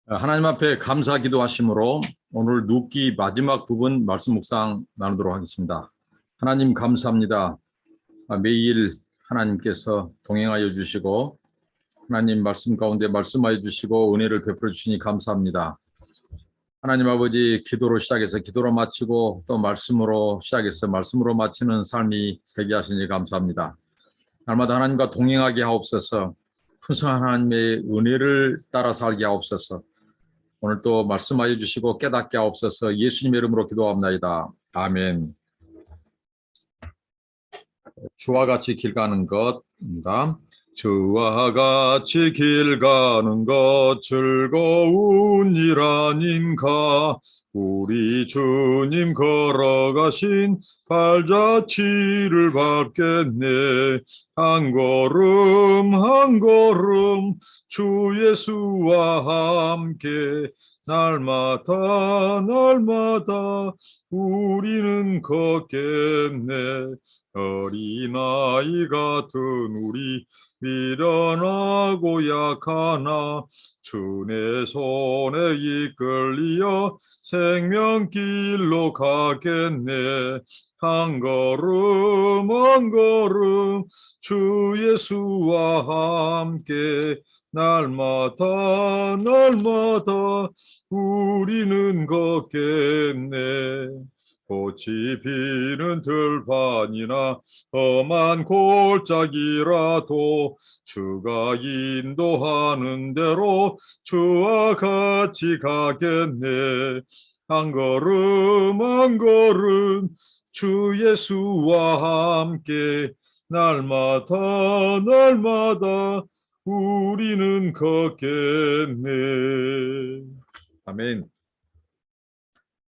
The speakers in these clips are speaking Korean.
하나님 앞에 감사 기도하심으로 오늘 눕기 마지막 부분 말씀 묵상 나누도록 하겠습니다. 하나님 감사합니다. 매일 하나님께서 동행하여 주시고 하나님 말씀 가운데 말씀하여 주시고 은혜를 베풀어 주시니 감사합니다. 하나님 아버지, 기도로 시작해서 기도로 마치고 또 말씀으로 시작해서 말씀으로 마치는 삶이 되게 하시니 감사합니다. 날마다 하나님과 동행하게 하옵소서. 풍성한 하나님의 은혜를 따라 살게 하옵소서. 오늘 또 말씀하여 주시고 깨닫게 하옵소서. 예수님의 이름으로 기도합니다. 아멘. 주와 같이 길 가는 것입니다. 주와 같이 길 가는 것 즐거운 일 아닌가. 우리 주님 걸어가신 발자취를 밟겠네. 한 걸음 한 걸음 주 예수와 함께 날마다 날마다 우리는 걷겠네. 어린아이 같은 우리 미련하고 약하나 주의 손에 이끌리어 생명길로 가겠네. 한 걸음 한 걸음 주 예수와 함께 날마다 날마다 우리는 걷겠네. 꽃이 피는 들판이나 험한 골짜기라도 주가 인도하는 대로 주와 같이 가겠네. 한 걸음 한 걸음 주 예수와 함께 날마다 날마다 우리는 걷겠네. 아멘.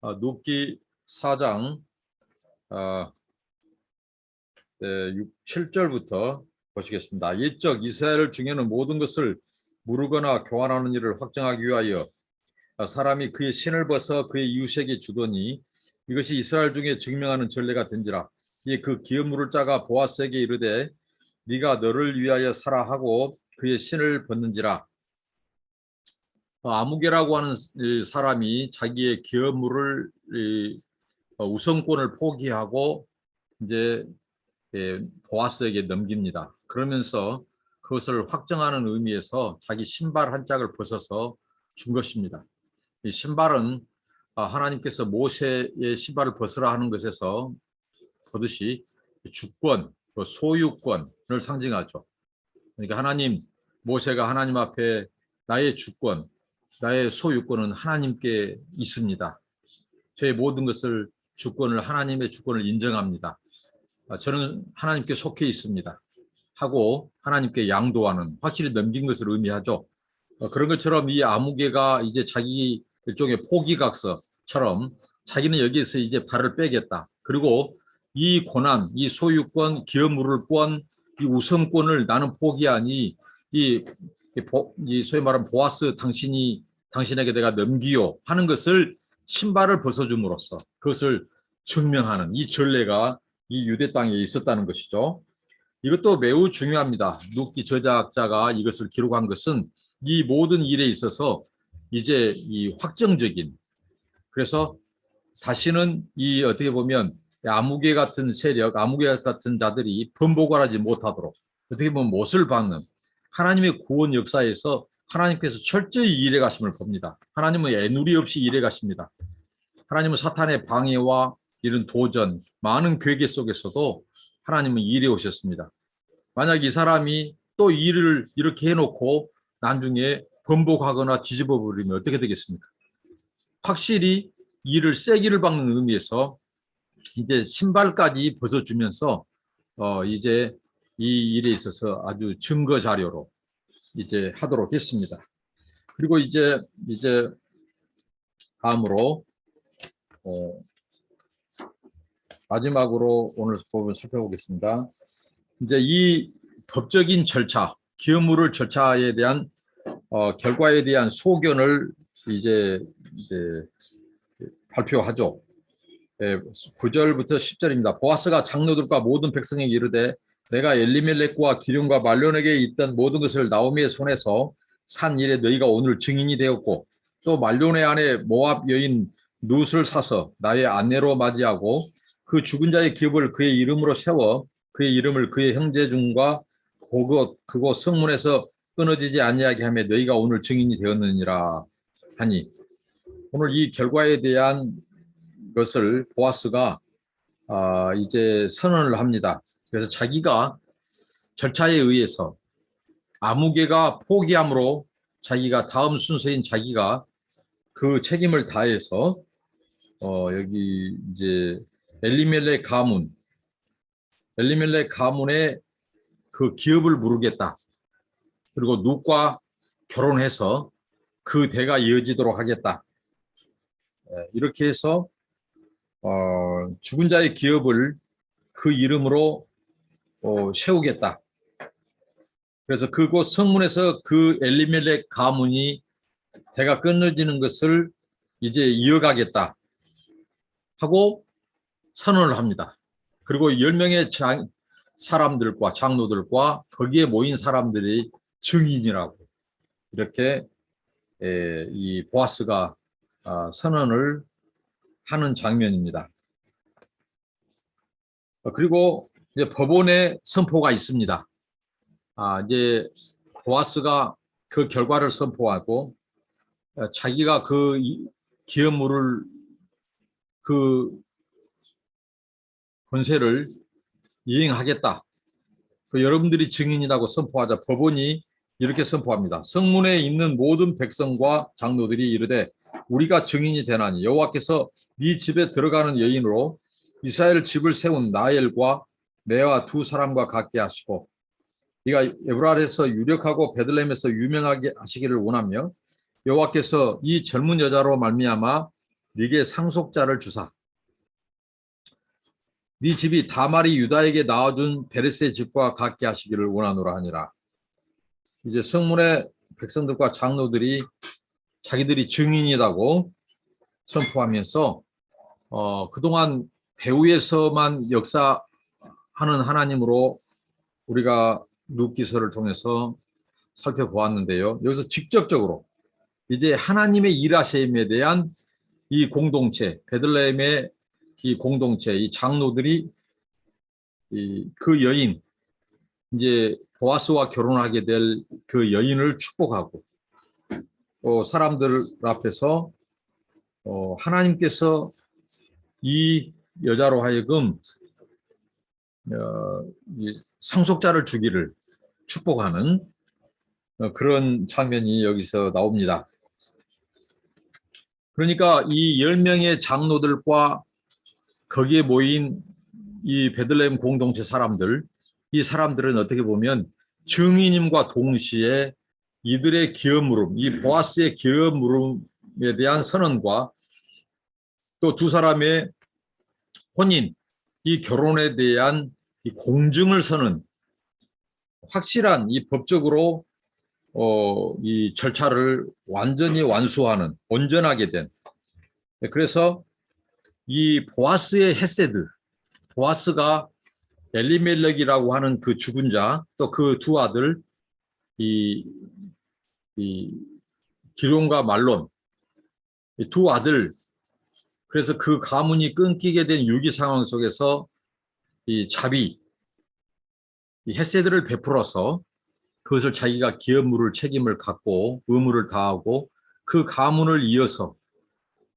눕기 4장 7절부터 보시겠습니다. 옛적 이스라엘 중에는 모든 것을 무르거나 교환하는 일을 확정하기 위하여 사람이 그의 신을 벗어 그의 이웃에게 주더니 이것이 이스라엘 중에 증명하는 전례가 된지라. 이에 그 기업 물을 자가 보아스에게 이르되 네가 너를 위하여 사라 하고 그의 신을 벗는지라. 아무개라고 하는 사람이 자기의 기업 물을 우선권을 포기하고 이제 보아스에게 넘깁니다. 그러면서 그것을 확정하는 의미에서 자기 신발 한 짝을 벗어서 준 것입니다. 이 신발은 하나님께서 모세의 신발을 벗으라 하는 것에서 보듯이 주권, 소유권을 상징하죠. 그러니까 모세가 하나님 앞에 나의 주권, 나의 소유권은 하나님께 있습니다. 저의 모든 것을 하나님의 주권을 인정합니다. 저는 하나님께 속해 있습니다. 하고 하나님께 양도하는, 확실히 넘긴 것을 의미하죠. 그런 것처럼 이 아무개가 이제 자기 일종의 포기각서처럼 자기는 여기에서 이제 발을 빼겠다. 그리고 이 권한, 이 소유권, 기업 물을 권, 이 우선권을 나는 포기하니 이 소위 말하는 보아스 당신에게 내가 넘기요 하는 것을 신발을 벗어줌으로써 그것을 증명하는 이 전례가 이 유대 땅에 있었다는 것이죠. 이것도 매우 중요합니다. 눕기 저작자가 이것을 기록한 것은 이 모든 일에 있어서 이제 이 확정적인, 그래서 다시는 이 어떻게 보면 아무개 같은 세력, 아무개 같은 자들이 번복하지 못하도록 어떻게 보면 못을 박는 하나님의 구원 역사에서 하나님께서 철저히 일해 가심을 봅니다. 하나님은 애누리 없이 일해 가십니다. 하나님은 사탄의 방해와 이런 도전, 많은 괴계 속에서도 하나님은 일해 오셨습니다. 만약 이 사람이 또 일을 이렇게 해놓고 나중에 번복하거나 뒤집어 버리면 어떻게 되겠습니까? 확실히 일을 세기를 박는 의미에서 이제 신발까지 벗어주면서 이제 이 일에 있어서 아주 증거 자료로 이제 하도록 했습니다. 그리고 이제 다음으로 마지막으로 오늘 부분 살펴보겠습니다. 이제 이 법적인 절차, 기업 물을 절차에 대한 결과에 대한 소견을 이제 발표하죠. 9절부터 10절입니다. 보아스가 장로들과 모든 백성에게 이르되 내가 엘리멜렉과 기럯과 말론에게 있던 모든 것을 나오미의 손에서 산 일에 너희가 오늘 증인이 되었고 또 말론의 아내 모압 여인 룻을 사서 나의 아내로 맞이하고 그 죽은 자의 기업을 그의 이름으로 세워 그의 이름을 그의 형제 중과 그곳 성문에서 끊어지지 아니하게 하며 너희가 오늘 증인이 되었느니라 하니, 오늘 이 결과에 대한 것을 보아스가 이제 선언을 합니다. 그래서 자기가 절차에 의해서 아무개가 포기함으로 자기가 다음 순서인 자기가 그 책임을 다해서 여기 이제 엘리멜렉 가문의 그 기업을 물으겠다. 그리고 룻과 결혼해서 그 대가 이어지도록 하겠다. 이렇게 해서 죽은 자의 기업을 그 이름으로 세우겠다. 그래서 그곳 성문에서 그 엘리멜렉 가문이 대가 끊어지는 것을 이제 이어가겠다 하고 선언을 합니다. 그리고 10명의 사람들과 장로들과 거기에 모인 사람들이 증인이라고 이렇게 이 보아스가 선언을 하는 장면입니다. 그리고 이제 법원에 선포가 있습니다. 이제 보아스가 그 결과를 선포하고 자기가 그 기업물을 그 권세를 이행하겠다. 여러분들이 증인이라고 선포하자 법원이 이렇게 선포합니다. 성문에 있는 모든 백성과 장로들이 이르되 우리가 증인이 되나니 여호와께서 네 집에 들어가는 여인으로 이스라엘 집을 세운 나엘과 내와 두 사람과 같게 하시고 네가 에브랄에서 유력하고 베들레헴에서 유명하게 하시기를 원하며 여호와께서 이 젊은 여자로 말미암아 네게 상속자를 주사 네 집이 다말이 유다에게 낳아준 베레스의 집과 같게 하시기를 원하노라 하니라. 이제 성문의 백성들과 장로들이 자기들이 증인이라고 선포하면서 그동안 배후에서만 역사하는 하나님으로 우리가 룻 기서를 통해서 살펴보았는데요. 여기서 직접적으로 이제 하나님의 일하심에 대한 이 공동체, 베들레헴의 이 공동체, 이 장로들이 그 여인, 이제 보아스와 결혼하게 될 그 여인을 축복하고 또 사람들 앞에서 하나님께서 이 여자로 하여금 상속자를 주기를 축복하는 그런 장면이 여기서 나옵니다. 그러니까 이 10명의 장로들과 거기에 모인 이 베들레헴 공동체 사람들, 이 사람들은 어떻게 보면 증인임과 동시에 이들의 기업 물음, 이 보아스의 기업 물음에 대한 선언과 또 두 사람의 혼인, 이 결혼에 대한 이 공증을 서는 확실한 이 법적으로 이 절차를 완전히 완수하는 온전하게 된, 그래서 이 보아스의 헤세드, 보아스가 엘리멜렉이라고 하는 그 죽은 자, 또 그 두 아들 이 기론과 말론, 이 두 아들, 그래서 그 가문이 끊기게 된 위기 상황 속에서 이 자비, 이 헤세드를 베풀어서 그것을 자기가 기업 물을 책임을 갖고 의무를 다하고 그 가문을 이어서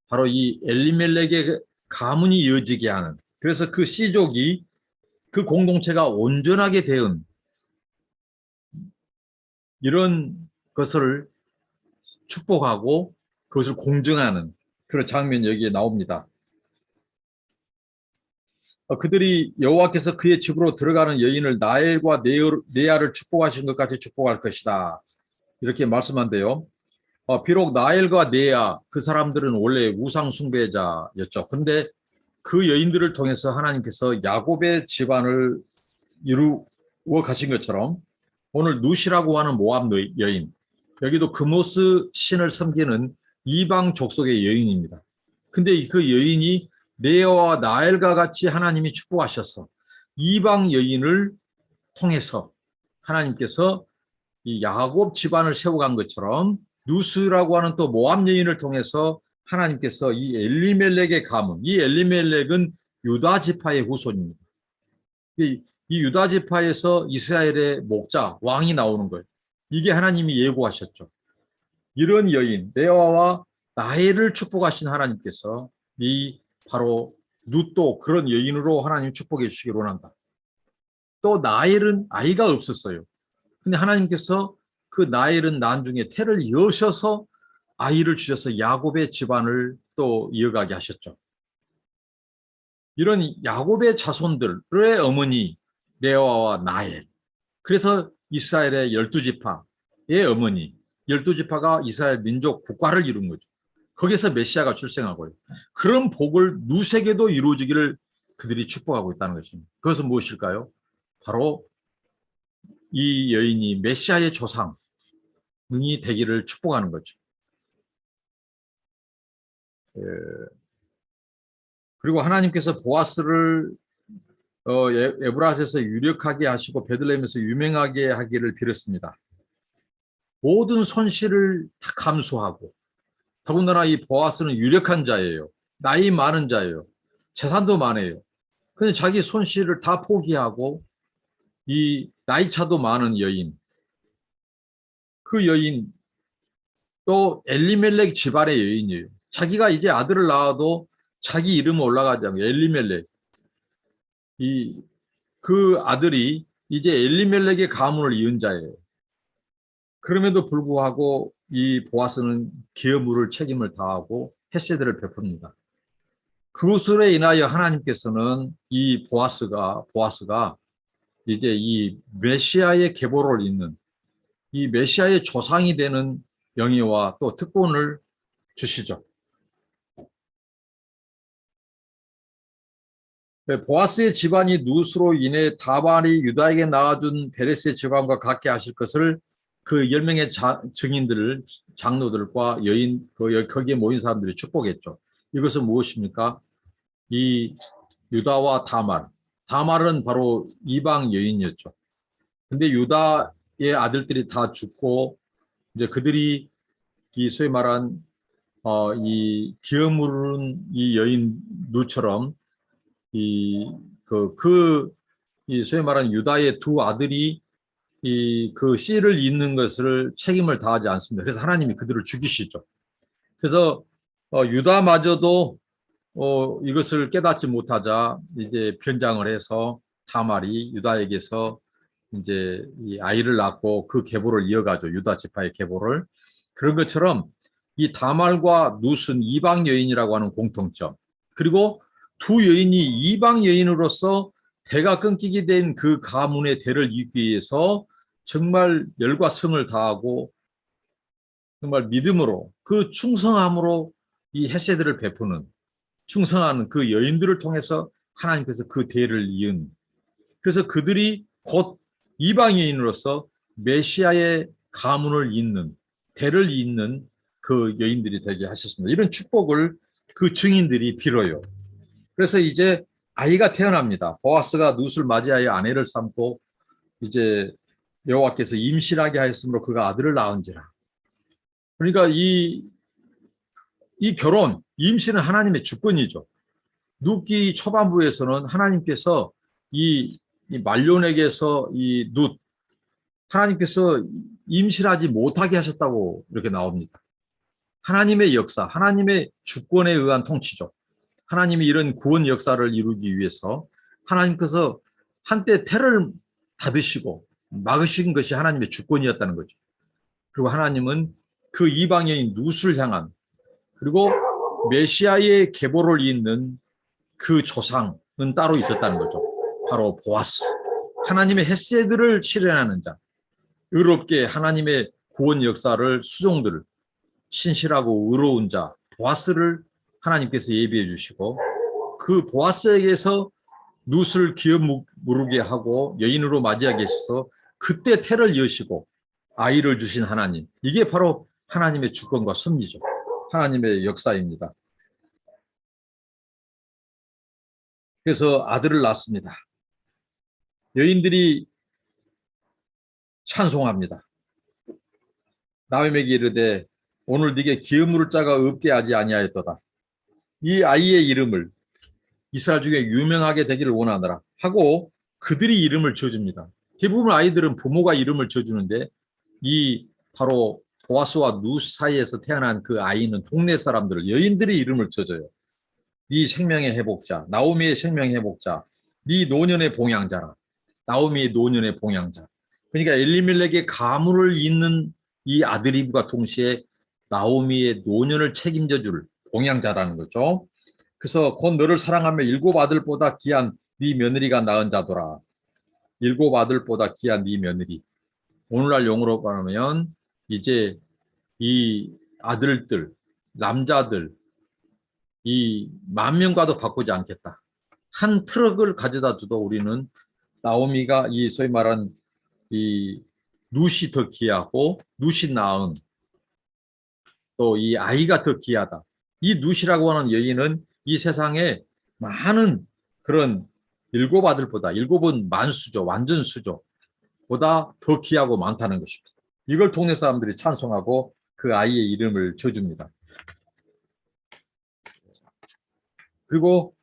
바로 이 엘리멜렉의 가문이 이어지게 하는, 그래서 그 씨족이 그 공동체가 온전하게 되은 이런 것을 축복하고 그것을 공증하는 그런 장면이 여기에 나옵니다. 그들이 여호와께서 그의 집으로 들어가는 여인을 나엘과 네아를 축복하신 것 같이 축복할 것이다. 이렇게 말씀한대요. 비록 나엘과 네아 그 사람들은 원래 우상 숭배자였죠. 근데 그 여인들을 통해서 하나님께서 야곱의 집안을 이루어 가신 것처럼 오늘 룻이라고 하는 모압 여인, 여기도 그모스 신을 섬기는 이방 족속의 여인입니다. 근데 그 여인이 네아와 나엘과 같이 하나님이 축복하셔서 이방 여인을 통해서 하나님께서 이 야곱 집안을 세워간 것처럼 누스라고 하는 또 모압 여인을 통해서 하나님께서 이 엘리멜렉의 가문, 이 엘리멜렉은 유다 지파의 후손입니다. 이 유다 지파에서 이스라엘의 목자, 왕이 나오는 거예요. 이게 하나님이 예고하셨죠. 이런 여인, 레아와 나엘을 축복하신 하나님께서 이 바로 룻도 그런 여인으로 하나님 축복해 주시기를 원한다. 또 나엘은 아이가 없었어요. 근데 하나님께서 그 나엘은 나중에 태를 여셔서 아이를 주셔서 야곱의 집안을 또 이어가게 하셨죠. 이런 야곱의 자손들의 어머니 레아와 나엘. 그래서 이스라엘의 12지파의 어머니, 12지파가 이스라엘 민족 국가를 이룬 거죠. 거기서 메시아가 출생하고요. 그런 복을 누색에도 이루어지기를 그들이 축복하고 있다는 것입니다. 그것은 무엇일까요? 바로 이 여인이 메시아의 조상이 되기를 축복하는 거죠. 그리고 하나님께서 보아스를 에브라스에서 유력하게 하시고 베들레헴에서 유명하게 하기를 빌었습니다. 모든 손실을 다 감수하고, 더군다나 이 보아스는 유력한 자예요. 나이 많은 자예요. 재산도 많아요. 근데 자기 손실을 다 포기하고 이 나이 차도 많은 여인, 그 여인 또 엘리멜렉 집안의 여인이에요. 자기가 이제 아들을 낳아도 자기 이름은 올라가지 않고 엘리멜렉, 그 아들이 이제 엘리멜렉의 가문을 이은 자예요. 그럼에도 불구하고 이 보아스는 기업 물을 책임을 다하고 헤세드를 베풉니다. 그것으로 인하여 하나님께서는 이 보아스가 이제 이 메시아의 계보를 잇는 이 메시아의 조상이 되는 영예와 또 특권을 주시죠. 보아스의 집안이 누스로 인해 다발이 유다에게 낳아준 베레스의 집안과 같게 하실 것을 그 10명의 증인들을 장로들과 여인 거기에 모인 사람들이 축복했죠. 이것은 무엇입니까? 이 유다와 다말은 바로 이방 여인이었죠. 근데 유다의 아들들이 다 죽고 이제 그들이 이 소위 말한 이 기어 물은 이 여인 누처럼 이 소위 말하는 유다의 두 아들이 그 씨를 잇는 것을 책임을 다하지 않습니다. 그래서 하나님이 그들을 죽이시죠. 그래서 유다마저도 이것을 깨닫지 못하자 이제 변장을 해서 다말이 유다에게서 이제 이 아이를 낳고 그 계보를 이어가죠. 유다 지파의 계보를. 그런 것처럼 이 다말과 룻은 이방 여인이라고 하는 공통점. 그리고 두 여인이 이방 여인으로서 대가 끊기게 된 그 가문의 대를 잇기 위해서 정말 열과 성을 다하고 정말 믿음으로 그 충성함으로 이 헤세드를 베푸는 충성하는 그 여인들을 통해서 하나님께서 그 대를 이은, 그래서 그들이 곧 이방 여인으로서 메시아의 가문을 잇는 대를 잇는 그 여인들이 되게 하셨습니다. 이런 축복을 그 증인들이 빌어요. 그래서 이제 아이가 태어납니다. 보아스가 룻을 맞이하여 아내를 삼고 이제 여호와께서 임신하게 하였으므로 그가 아들을 낳은지라. 그러니까 이 결혼, 임신은 하나님의 주권이죠. 룻기 초반부에서는 하나님께서 이 말론에게서 이 룻, 하나님께서 임신하지 못하게 하셨다고 이렇게 나옵니다. 하나님의 역사, 하나님의 주권에 의한 통치죠. 하나님이 이런 구원 역사를 이루기 위해서 하나님께서 한때 태를 닫으시고 막으신 것이 하나님의 주권이었다는 거죠. 그리고 하나님은 그 이방인 룻을 향한, 그리고 메시아의 계보를 잇는 그 조상은 따로 있었다는 거죠. 바로 보아스. 하나님의 헤세드를 실현하는 자. 의롭게 하나님의 구원 역사를 수종들, 신실하고 의로운 자, 보아스를 하나님께서 예비해 주시고 그 보아스에게서 룻을 기어 무르게 하고 여인으로 맞이하게 하셔서 그때 태를 여시고 아이를 주신 하나님. 이게 바로 하나님의 주권과 섭리죠. 하나님의 역사입니다. 그래서 아들을 낳습니다. 여인들이 찬송합니다. 나오미에게 이르되 오늘 네게 기업 물을 자가 없게 하지 아니하였도다. 이 아이의 이름을 이스라엘 중에 유명하게 되기를 원하노라 하고 그들이 이름을 지어줍니다. 대부분 아이들은 부모가 이름을 지어주는데 이 바로 보아스와 루스 사이에서 태어난 그 아이는 동네 사람들, 여인들이 이름을 지어줘요. 네 생명의 회복자, 나오미의 생명의 회복자, 네 노년의 봉양자라. 나오미의 노년의 봉양자. 그러니까 엘리멜렉의 가문을 잇는 이 아드리브가 동시에 나오미의 노년을 책임져 줄 봉양자라는 거죠. 그래서 곧 너를 사랑하며 일곱 아들보다 귀한 네 며느리가 낳은 자더라. 일곱 아들보다 귀한 네 며느리. 오늘날 용어로 말하면 이제 이 아들들, 남자들, 이 10,000명과도 바꾸지 않겠다. 한 트럭을 가져다 줘도 우리는 나오미가 이 소위 말한 이 룻이 더 귀하고 룻이 낳은 또 이 아이가 더 귀하다. 이 룻이라고 하는 여인은 이 세상에 많은 그런 일곱 아들보다, 일곱은 만수죠, 완전 수죠, 보다 더 귀하고 많다는 것입니다. 이걸 동네 사람들이 찬송하고 그 아이의 이름을 지어줍니다. 그리고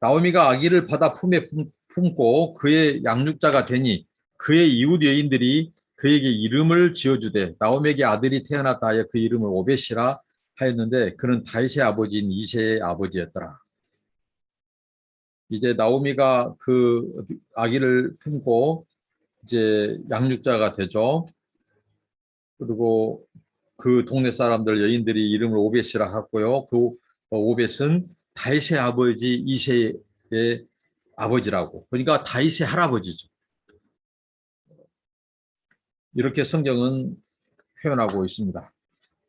나오미가 아기를 받아 품에 품고 그의 양육자가 되니 그의 이웃 여인들이 그에게 이름을 지어주되 나오미에게 아들이 태어났다 하여 그 이름을 오벳이라 하였는데 그는 다윗의 아버지인 이새의 아버지였더라. 이제 나오미가 그 아기를 품고 이제 양육자가 되죠. 그리고 그 동네 사람들 여인들이 이름을 오벳이라 하고요. 그 오벳은 다윗의 아버지 이새의 아버지라고. 그러니까 다윗의 할아버지죠. 이렇게 성경은 표현하고 있습니다.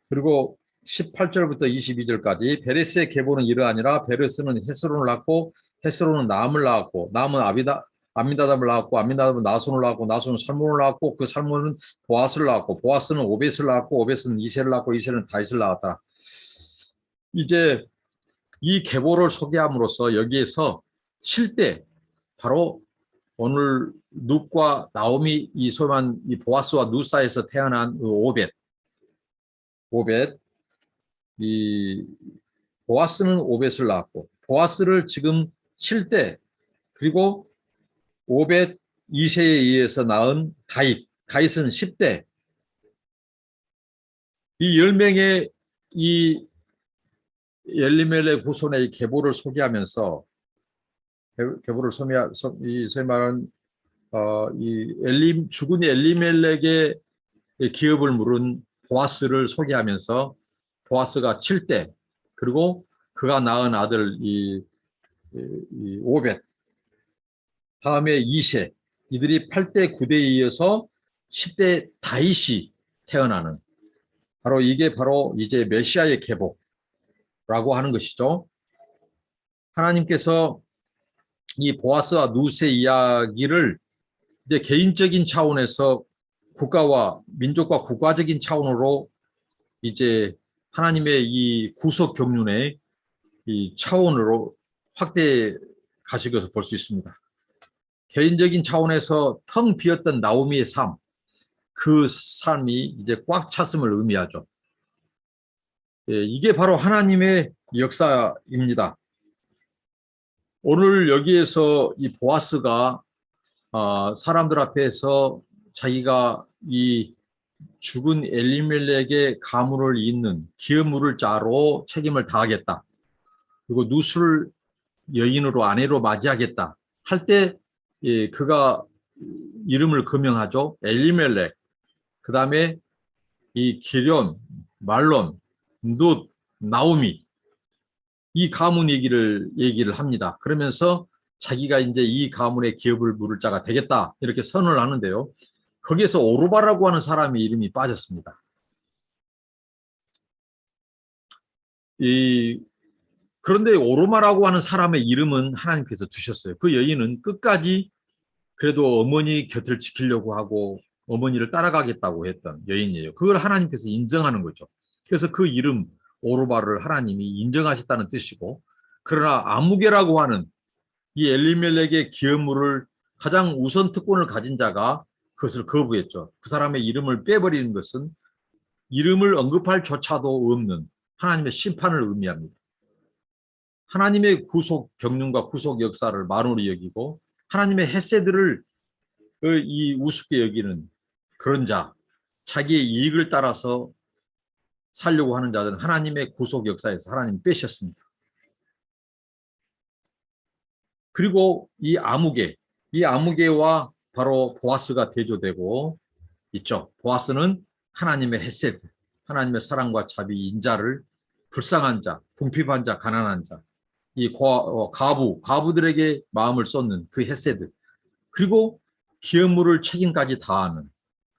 그리고 18절부터 22절까지 베레스의 계보는 이러하니라. 베레스는 헤스론을 낳고 헤스론은 나암을 낳았고 나암은 암미나답을 낳았고 암미나답은 나손을 낳았고 나손은 살몬을 낳았고 그 살몬은 보아스를 낳았고 보아스는 오벳을 낳았고 오벳은 이새를 낳았고 이새는 다윗을 낳았다. 이제 이 계보를 소개함으로써 여기에서 실대 바로 오늘 룻과 나오미 이 소만 이 보아스와 룻 사이에서 태어난 오벳 이 보아스는 오벳을 낳았고 보아스를 지금 실대 그리고 오벳 2세에 의해서 낳은 다윗은 10대 이 10명의 이 엘리멜렉 후손의 계보를 소개하면서 계보를 소위 말하는 죽은 엘리멜렉의 기업을 물은 보아스를 소개하면서 보아스가 7대 그리고 그가 낳은 아들 이 오벳 다음에 2세 이들이 8대 9대에 이어서 10대 다윗이 태어나는 바로 이게 바로 이제 메시아의 계보라고 하는 것이죠. 하나님께서 이 보아스와 룻의 이야기를 이제 개인적인 차원에서 국가와 민족과 국가적인 차원으로 이제 하나님의 이 구속 경륜의 이 차원으로 확대해 가신 것을 볼 수 있습니다. 개인적인 차원에서 텅 비었던 나오미의 삶, 그 삶이 이제 꽉 찼음을 의미하죠. 이게 바로 하나님의 역사입니다. 오늘 여기에서 이 보아스가 사람들 앞에서 자기가 이 죽은 엘리멜렉의 가문을 잇는 기업 물을 자로 책임을 다하겠다. 그리고 룻을 여인으로 아내로 맞이하겠다 할 때 그가 이름을 거명하죠. 엘리멜렉. 그 다음에 이 기련, 말론, 룻, 나오미 이 가문 얘기를 합니다. 그러면서 자기가 이제 이 가문의 기업을 물을 자가 되겠다 이렇게 선언을 하는데요. 거기에서 오르바라고 하는 사람의 이름이 빠졌습니다. 그런데 오르마라고 하는 사람의 이름은 하나님께서 두셨어요. 그 여인은 끝까지 그래도 어머니 곁을 지키려고 하고 어머니를 따라가겠다고 했던 여인이에요. 그걸 하나님께서 인정하는 거죠. 그래서 그 이름 오르바를 하나님이 인정하셨다는 뜻이고 그러나 아무개라고 하는 이 엘리멜렉의 기업물을 가장 우선 특권을 가진 자가 그것을 거부했죠. 그 사람의 이름을 빼버리는 것은 이름을 언급할 조차도 없는 하나님의 심판을 의미합니다. 하나님의 구속 경륜과 구속 역사를 만홀히 여기고 하나님의 헤세드를 이 우습게 여기는 그런 자, 자기의 이익을 따라서 살려고 하는 자들은 하나님의 구속 역사에서 하나님이 빼셨습니다. 그리고 이 아무개와 바로 보아스가 대조되고 있죠. 보아스는 하나님의 헤세드, 하나님의 사랑과 자비, 인자를 불쌍한 자, 궁핍한 자, 가난한 자, 이 과부들에게 마음을 쏟는 그 헤세드, 그리고 기업물을 책임까지 다하는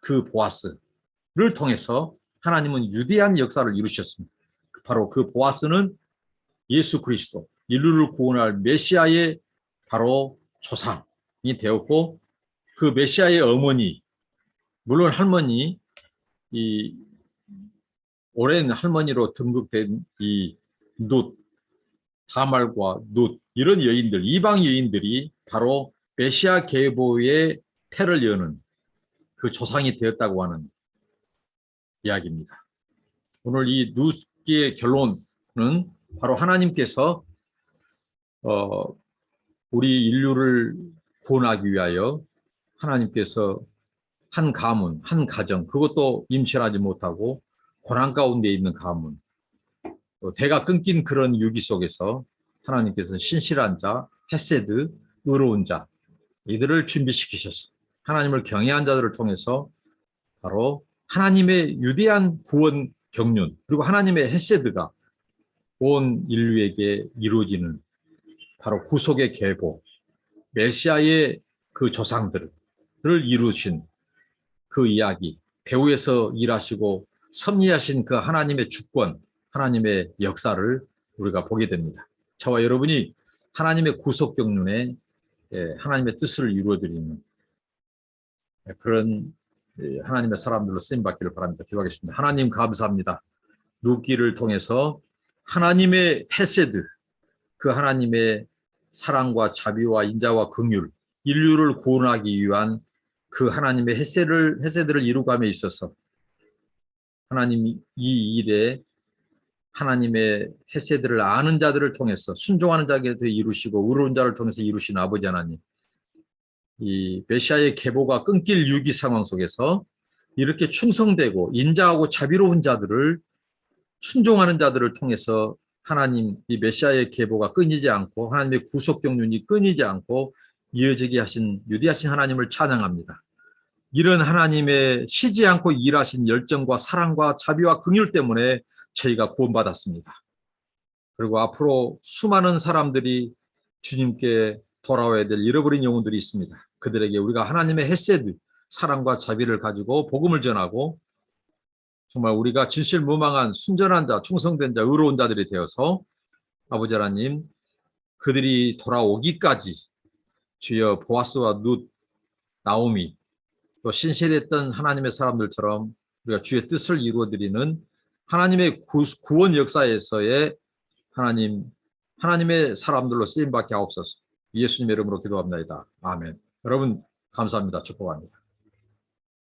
그 보아스를 통해서 하나님은 유대한 역사를 이루셨습니다. 바로 그 보아스는 예수 그리스도, 인류를 구원할 메시아의 바로 조상이 되었고, 그 메시아의 어머니, 물론 할머니, 이 오랜 할머니로 등극된 이 룻, 다말과 룻, 이런 여인들, 이방 여인들이 바로 메시아 계보의 태를 여는 그 조상이 되었다고 하는 이야기입니다. 오늘 이 룻기의 결론은 바로 하나님께서 우리 인류를 구원하기 위하여 하나님께서 한 가문, 한 가정, 그것도 임신하지 못하고 고난 가운데 있는 가문, 대가 끊긴 그런 유기 속에서 하나님께서 신실한 자, 헤세드, 의로운 자, 이들을 준비시키셨어요. 하나님을 경외한 자들을 통해서 바로 하나님의 유대한 구원 경륜, 그리고 하나님의 헤세드가 온 인류에게 이루어지는 바로 구속의 계보, 메시아의 그 조상들을 이루신 그 이야기, 배후에서 일하시고 섭리하신 그 하나님의 주권, 하나님의 역사를 우리가 보게 됩니다. 저와 여러분이 하나님의 구속 경륜에 하나님의 뜻을 이루어드리는 그런 하나님의 사람들로 쓰임받기를 바랍니다. 기도하겠습니다. 하나님 감사합니다. 룻기를 통해서 하나님의 헤세드, 그 하나님의 사랑과 자비와 인자와 긍휼, 인류를 구원하기 위한 그 하나님의 헤세드를 이루감에 있어서 하나님 이 일에 하나님의 헤세드를 아는 자들을 통해서 순종하는 자에게 이루시고 의로운 자를 통해서 이루신 아버지 하나님, 이 메시아의 계보가 끊길 유기 상황 속에서 이렇게 충성되고 인자하고 자비로운 자들을 순종하는 자들을 통해서 하나님 이 메시아의 계보가 끊이지 않고 하나님의 구속 경륜이 끊이지 않고 이어지게 하신 유대하신 하나님을 찬양합니다. 이런 하나님의 쉬지 않고 일하신 열정과 사랑과 자비와 긍휼 때문에 저희가 구원받았습니다. 그리고 앞으로 수많은 사람들이 주님께 돌아와야 될 잃어버린 영혼들이 있습니다. 그들에게 우리가 하나님의 헤세드, 사랑과 자비를 가지고 복음을 전하고 정말 우리가 진실무망한 순전한 자, 충성된 자, 의로운 자들이 되어서 아버지 하나님 그들이 돌아오기까지 주여 보아스와 룻, 나오미 또 신실했던 하나님의 사람들처럼 우리가 주의 뜻을 이루어드리는 하나님의 구원 역사에서의 하나님의 사람들로 쓰임받게 하옵소서. 예수님의 이름으로 기도합니다. 아멘. 여러분 감사합니다. 축복합니다.